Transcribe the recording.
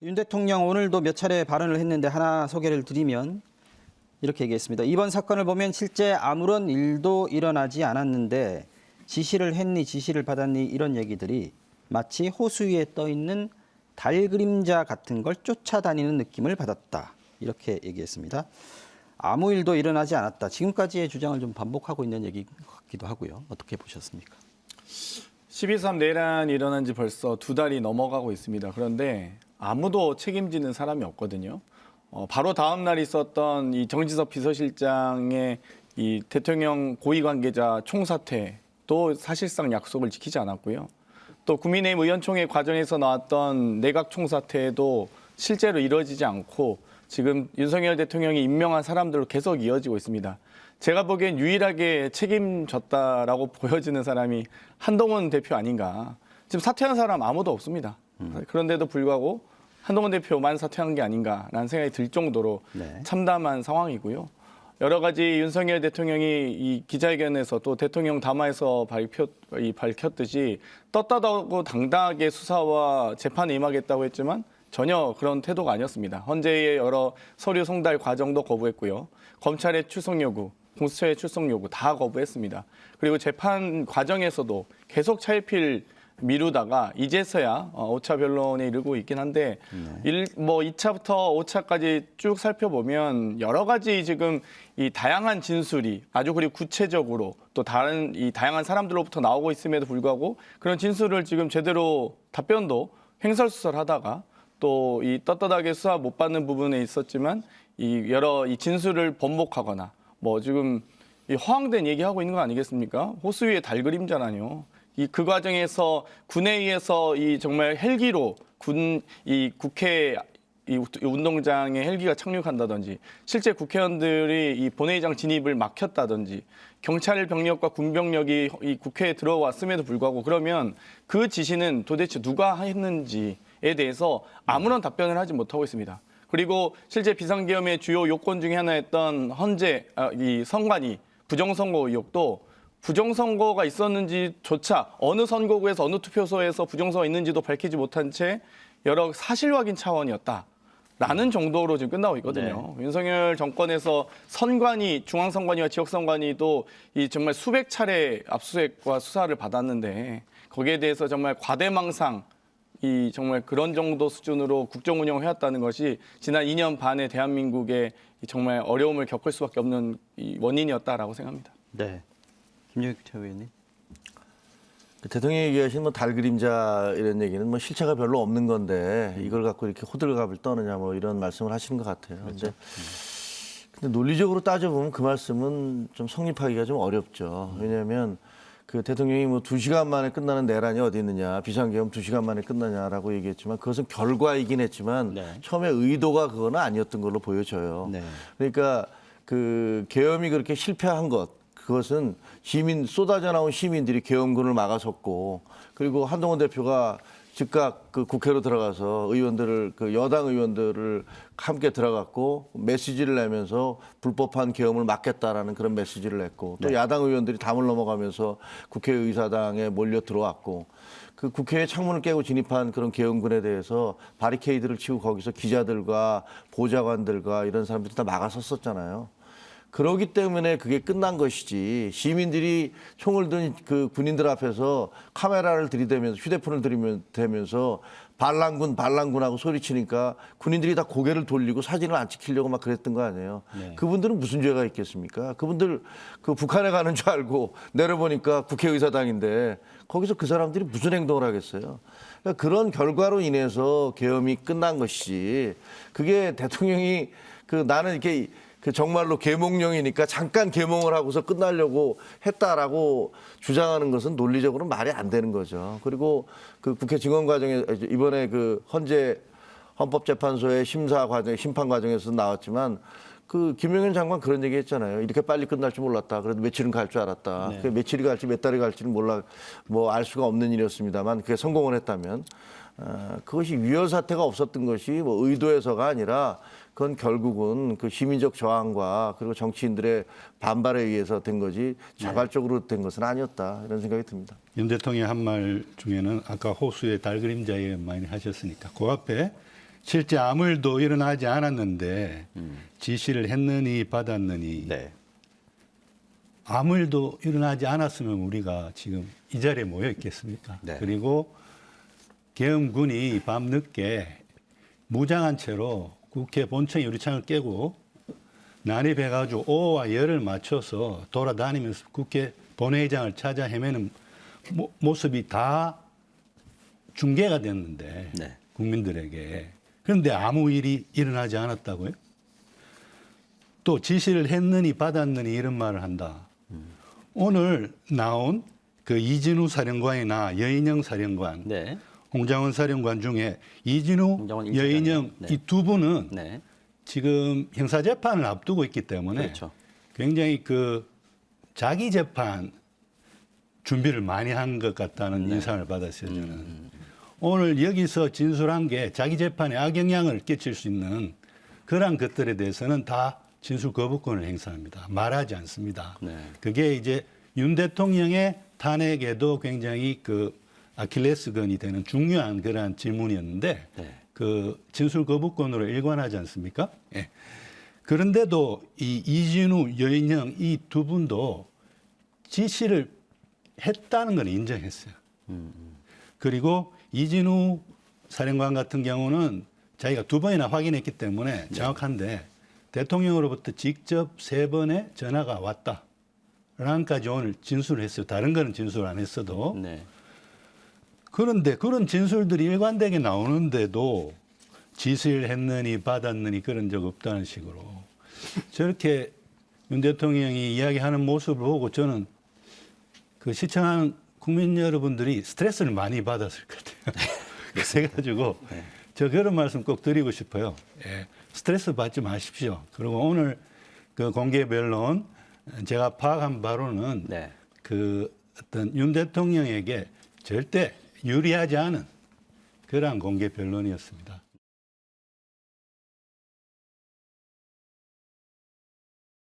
윤 대통령 오늘도 몇 차례 발언을 했는데 하나 소개를 드리면 이렇게 얘기했습니다. 이번 사건을 보면 실제 아무런 일도 일어나지 않았는데 지시를 했니 지시를 받았니 이런 얘기들이 마치 호수 위에 떠 있는 달 그림자 같은 걸 쫓아다니는 느낌을 받았다. 이렇게 얘기했습니다. 아무 일도 일어나지 않았다. 지금까지의 주장을 좀 반복하고 있는 얘기 같기도 하고요. 어떻게 보셨습니까? 12.3 내란이 일어난 지 벌써 2달이 넘어가고 있습니다. 그런데 아무도 책임지는 사람이 없거든요. 바로 다음 날 있었던 이 정진석 비서실장의 이 대통령 고위 관계자 총사퇴도 사실상 약속을 지키지 않았고요. 또 국민의힘 의원총회 과정에서 나왔던 내각 총사퇴도 실제로 이루어지지 않고 지금 윤석열 대통령이 임명한 사람들로 계속 이어지고 있습니다. 제가 보기엔 유일하게 책임졌다라고 보여지는 사람이 한동훈 대표 아닌가. 지금 사퇴한 사람 아무도 없습니다. 그런데도 불구하고 한동훈 대표만 사퇴한 게 아닌가라는 생각이 들 정도로 참담한 상황이고요. 여러 가지 윤석열 대통령이 이 기자회견에서 또 대통령 담화에서 밝혔듯이 떳떳하고 당당하게 수사와 재판에 임하겠다고 했지만 전혀 그런 태도가 아니었습니다. 헌재의 여러 서류 송달 과정도 거부했고요. 검찰의 출석 요구, 공수처의 출석 요구 다 거부했습니다. 그리고 재판 과정에서도 계속 차일피일 미루다가 이제서야 5차 변론에 이르고 있긴 한데 2차부터 5차까지 쭉 살펴보면 여러 가지 지금 이 다양한 진술이 아주 그리고 구체적으로 또 다른 이 다양한 사람들로부터 나오고 있음에도 불구하고 그런 진술을 지금 제대로 답변도 횡설수설하다가 또 이 떳떳하게 수사 못 받는 부분에 있었지만 이 여러 이 진술을 번복하거나 뭐 지금 이 허황된 얘기하고 있는 거 아니겠습니까? 호수 위에 달 그림자라뇨. 그 과정에서 군에 의해서 이 정말 헬기로 국회 이 운동장에 헬기가 착륙한다든지 실제 국회의원들이 이 본회의장 진입을 막혔다든지 경찰 병력과 군 병력이 이 국회에 들어왔음에도 불구하고 그러면 그 지시는 도대체 누가 했는지에 대해서 아무런 답변을 하지 못하고 있습니다. 그리고 실제 비상계엄의 주요 요건 중에 하나였던 이 선관위 부정선거 의혹도 부정선거가 있었는지조차 어느 선거구에서 어느 투표소에서 부정선거가 있는지도 밝히지 못한 채 여러 사실 확인 차원이었다라는 정도로 지금 끝나고 있거든요. 윤석열 정권에서 선관위, 중앙선관위와 지역선관위도 이 정말 수백 차례 압수수색과 수사를 받았는데 거기에 대해서 정말 과대망상 이 정말 그런 정도 수준으로 국정 운영을 해왔다는 것이 지난 2년 반의 대한민국의 정말 어려움을 겪을 수밖에 없는 이 원인이었다라고 생각합니다. 네. 김영익 최고위원님. 대통령이 얘기하신 달 그림자 이런 얘기는 실체가 별로 없는 건데 이걸 갖고 이렇게 호들갑을 떠느냐 이런 말씀을 하시는 것 같아요. 그런데 근데 논리적으로 따져보면 그 말씀은 좀 성립하기가 좀 어렵죠. 왜냐하면 그 대통령이 2시간 만에 끝나는 내란이 어디 있느냐, 비상계엄 2시간 만에 끝나냐라고 얘기했지만 그것은 결과이긴 했지만 처음에 의도가 그거는 아니었던 걸로 보여져요. 그러니까 그 계엄이 그렇게 실패한 그것은 쏟아져 나온 시민들이 계엄군을 막아섰고 그리고 한동훈 대표가 즉각 그 국회로 들어가서 여당 의원들을 함께 들어갔고 메시지를 내면서 불법한 계엄을 막겠다라는 그런 메시지를 냈고 또 야당 의원들이 담을 넘어가면서 국회의사당에 몰려 들어왔고 그 국회의 창문을 깨고 진입한 그런 계엄군에 대해서 바리케이드를 치고 거기서 기자들과 보좌관들과 이런 사람들이 다 막아섰었잖아요. 그러기 때문에 그게 끝난 것이지 시민들이 총을 든 그 군인들 앞에서 카메라를 들이대면서 휴대폰을 들이대면서 반란군하고 소리치니까 군인들이 다 고개를 돌리고 사진을 안 찍히려고 막 그랬던 거 아니에요. 그분들은 무슨 죄가 있겠습니까? 그분들 그 북한에 가는 줄 알고 내려보니까 국회의사당인데 거기서 그 사람들이 무슨 행동을 하겠어요? 그러니까 그런 결과로 인해서 계엄이 끝난 것이지 그게 대통령이 나는 이렇게 정말로 계몽령이니까 잠깐 계몽을 하고서 끝나려고 했다라고 주장하는 것은 논리적으로 말이 안 되는 거죠. 그리고 그 국회 증언 과정에 이번에 그 헌법재판소의 심판 과정에서 나왔지만 그 김용현 장관 그런 얘기 했잖아요. 이렇게 빨리 끝날 줄 몰랐다. 그래도 며칠은 갈 줄 알았다. 그게 며칠이 갈지 몇 달이 갈지는 알 수가 없는 일이었습니다만 그게 성공을 했다면 그것이 위헌 사태가 없었던 것이 의도해서가 아니라 그건 결국은 그 시민적 저항과 그리고 정치인들의 반발에 의해서 된 거지 자발적으로 된 것은 아니었다 이런 생각이 듭니다. 윤 대통령의 한 말 중에는 아까 호수의 달 그림자에 많이 하셨으니까 그 앞에 실제 아무 일도 일어나지 않았는데 지시를 했느니 받았느니 네. 아무 일도 일어나지 않았으면 우리가 지금 이 자리에 모여 있겠습니까? 네. 그리고 계엄군이 밤늦게 무장한 채로 국회 본청 유리창을 깨고 난입해가지고 오와 열을 맞춰서 돌아다니면서 국회 본회의장을 찾아 헤매는 모습이 다 중계가 됐는데 네. 국민들에게. 그런데 아무 일이 일어나지 않았다고요? 또 지시를 했느니 받았느니 이런 말을 한다. 오늘 나온 그 이진우 사령관이나 여인영 사령관, 네. 홍장원 사령관 중에 이진우, 홍장원 여인영 일차장이요. 네. 이 두 분은 네. 지금 형사 재판을 앞두고 있기 때문에 그렇죠. 굉장히 그 자기 재판 준비를 많이 한 것 같다는 네. 인상을 받았어요, 저는. 오늘 여기서 진술한 게 자기 재판에 악영향을 끼칠 수 있는 그러한 것들에 대해서는 다 진술 거부권을 행사합니다. 말하지 않습니다. 네. 그게 이제 윤 대통령의 탄핵에도 굉장히 그 아킬레스건이 되는 중요한 그러한 질문이었는데 네. 그 진술 거부권으로 일관하지 않습니까? 예. 그런데도 이 이진우, 여인영 이 두 분도 지시를 했다는 건 인정했어요. 그리고 이진우 사령관 같은 경우는 자기가 두 번이나 확인했기 때문에 정확한데 대통령으로부터 직접 3번의 전화가 왔다. 라는까지 오늘 진술을 했어요. 다른 거는 진술 안 했어도. 네. 그런데 그런 진술들이 일관되게 나오는데도 지시를 했느니 받았느니 그런 적 없다는 식으로 저렇게 윤 대통령이 이야기하는 모습을 보고 저는 그 시청하는 국민 여러분들이 스트레스를 많이 받았을 것 같아요. 그래가지고 저 그런 말씀 꼭 드리고 싶어요. 예, 스트레스 받지 마십시오. 그리고 오늘 그 공개 변론 제가 파악한 바로는 네. 그 어떤 윤 대통령에게 절대 유리하지 않은 그러한 공개 변론이었습니다.